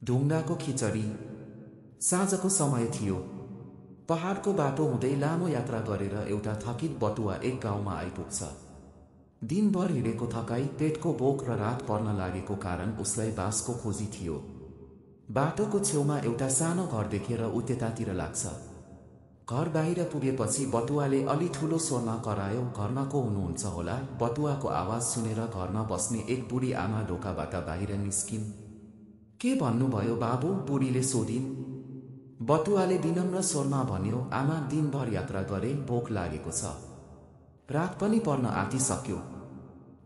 ढुङ्गाको खिचडी। साँझको समय थियो। पहाडको बाटो हुँदै लामो यात्रा गरेर एउटा थकित बटुवा एक गाउँमा आइपुग्छ। दिनभर हिँडेको थकाई, पेटको भोक र रात पर्न लागेको कारण उसलाई बासको खोजी थियो। बाटोको छेउमा एउटा सानो घर देखेर ऊ त्यतातिर लाग्छ। घर बाहिर पुगेपछि बटुवाले अलि ठुलो स्वरमा करायो, "घरमा को हुनुहुन्छ होला?" बटुवाको आवाज सुनेर घरमा बस्ने एक बुढी आमा ढोकाबाट बाहिर निस्किन्। "के भन्नुभयो बाबु?" बुढीले सोधिन्। बटुवाले विनम्र स्वरमा भन्यो, "आमा, दिनभर यात्रा गरे, भोक लागेको छ। रात पनि पर्न आँटिसक्यो।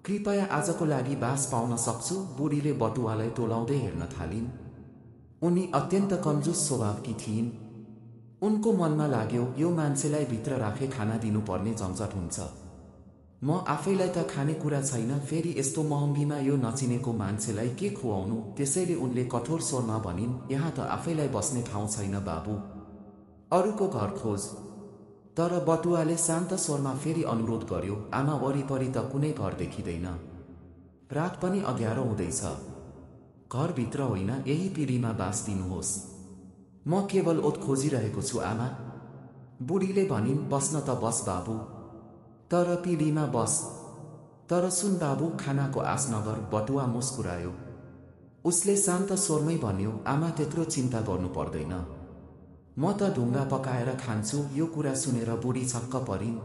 कृपया आजको लागि बास पाउन सक्छु?" बुढीले बटुवालाई टोलाउँदै हेर्न थालिन्। उनी अत्यन्त कन्जुस स्वभावकी थिइन्। उनको मनमा लाग्यो, यो मान्छेलाई भित्र राखे खाना दिनुपर्ने झन्झट हुन्छ। म आफैलाई त खानेकुरा छैन, फेरि यस्तो महँगीमा यो नचिनेको मान्छेलाई के खुवाउनु? त्यसैले उनले कठोर स्वरमा भनिन्, "यहाँ त आफैलाई बस्ने ठाउँ छैन बाबु, अरूको घर खोज।" तर बटुवाले शान्त स्वरमा फेरि अनुरोध गर्यो, "आमा, वरिपरि त कुनै घर देखिँदैन। रात पनि अँध्यारो हुँदैछ। घरभित्र होइन, यही पिँढीमा बास दिनुहोस्। म केवल ओत खोजिरहेको छु आमा।" बुढीले भनिन्, "बस्न त बस बाबु, तर पिँढीमा बस। तर सुन बाबु, खानाको आश नगर।" बटुवा मुस्कुरायो। उसले शान्त स्वरमै भन्यो, "आमा, त्यत्रो चिन्ता गर्नु पर्दैन। म त ढुङ्गा पकाएर खान्छु।" यो कुरा सुनेर बुढी छक्क परिन्।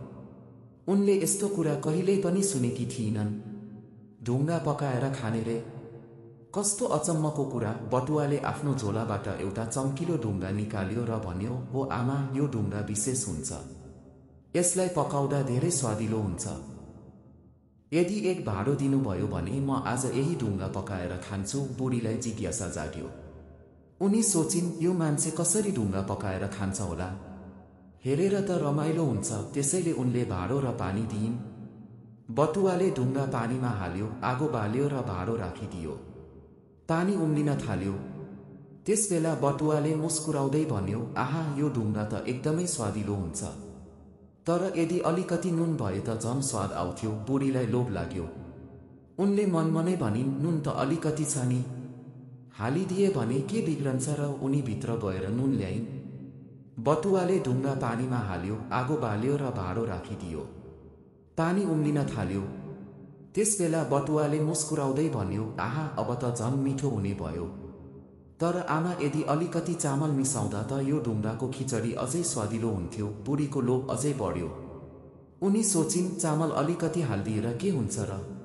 उनले यस्तो कुरा कहिल्यै पनि सुनेकी थिइनन्। ढुङ्गा पकाएर खाने रे? कस्तो अचम्मको कुरा! बटुवाले आफ्नो झोलाबाट एउटा चम्किलो ढुङ्गा निकाल्यो र भन्यो, "हो आमा, यो ढुङ्गा विशेष हुन्छ। यसलाई पकाउँदा धेरै स्वादिलो हुन्छ। यदि एक भाँडो दिनुभयो भने म आज यही ढुङ्गा पकाएर खान्छु।" बुढीलाई जिज्ञासा जाग्यो। उनी सोचिन्, यो मान्छे कसरी ढुङ्गा पकाएर खान्छ होला? हेरेर त रमाइलो हुन्छ। त्यसैले उनले भाँडो र पानी दिइन्। बटुवाले ढुङ्गा पानीमा हाल्यो, आगो बाल्यो र भाँडो राखिदियो। पानी उम्लिन थाल्यो। त्यसबेला बटुवाले मुस्कुराउँदै भन्यो, "आहा, यो ढुङ्गा त एकदमै स्वादिलो हुन्छ। तर यदि अलिकति नुन भए त झन् स्वाद आउँथ्यो।" बुढीलाई लोभ लाग्यो। उनले मनमनै भनिन्, "नुन त अलिकति छ नि, हालिदिए भने के बिग्रन्छ र?" उनी भित्र गएर नुन ल्याइन्। बटुवाले ढुङ्गा पानीमा हाल्यो, आगो बाल्यो र भाँडो राखिदियो। पानी उम्लिन थाल्यो। त्यसबेला बटुवाले मुस्कुराउँदै भन्यो, "आहा, अब त झन् मिठो हुने भयो। तर आमा, यदि अलिकति चामल मिसाउँदा त यो ढुङ्गाको खिचडी अझै स्वादिलो हुन्थ्यो।" बुढीको लोभ अझै बढ्यो। उनी सोचिन्, चामल अलिकति हालिदिएर के हुन्छ र?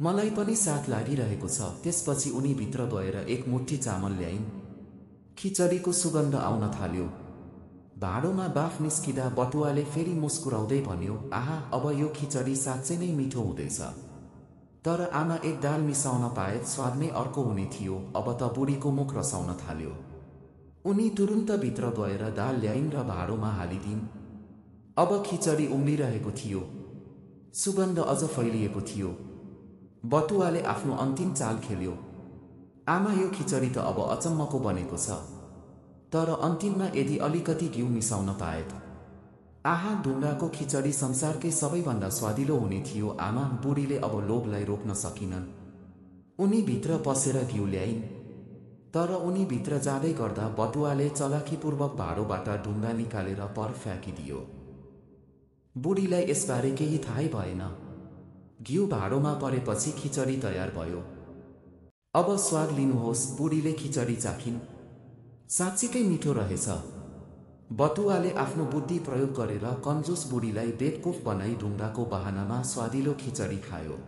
मलाई पनि साथ लागिरहेको छ। त्यसपछि उनी भित्र गएर एक मुठी चामल ल्याइन्। खिचडीको सुगन्ध आउन थाल्यो। भाँडोमा बाफ निस्किँदा बटुवाले फेरि मुस्कुराउँदै भन्यो, "आहा, अब यो खिचडी साँच्चै नै मिठो हुँदैछ। तर आमा, एक दाल मिसाउन पाए स्वाद नै अर्को हुने थियो।" अब त बुढीको मुख रसाउन थाल्यो। उनी तुरुन्त भित्र गएर दाल ल्याइन् र भाँडोमा हालिदिन्। अब खिचडी उम्लिरहेको थियो। सुगन्ध अझ फैलिएको थियो। बटुवाले आफ्नो अन्तिम चाल खेल्यो। "आमा, यो खिचडी त अब अचम्मको बनेको छ। तर अन्तिममा यदि अलिकति घिउ मिसाउन पाए त? आहा, ढुङ्गाको खिचडी संसारकै सबैभन्दा स्वादिलो हुने थियो आमा।" बुढीले अब लोभलाई रोक्न सकिनन्। उनी भित्र पसेर घिउ ल्याइन्। तर उनी भित्र जाँदै गर्दा बटुवाले चलाखीपूर्वक भाँडोबाट ढुङ्गा निकालेर पर फ्याँकिदियो। बुढीलाई यसबारे केही थाहै भएन। घिउ भाँडोमा परेपछि खिचडी तयार भयो। "अब स्वाद लिनुहोस्।" बुढीले खिचडी चाखिन्। साँच्चीकै मिठो रहेछ। बटुवाले आफ्नो बुद्धि प्रयोग गरेर कन्जुस बुढीलाई बेवकुफ बनाई ढुङ्गाको बहानामा स्वादिलो खिचडी खायो।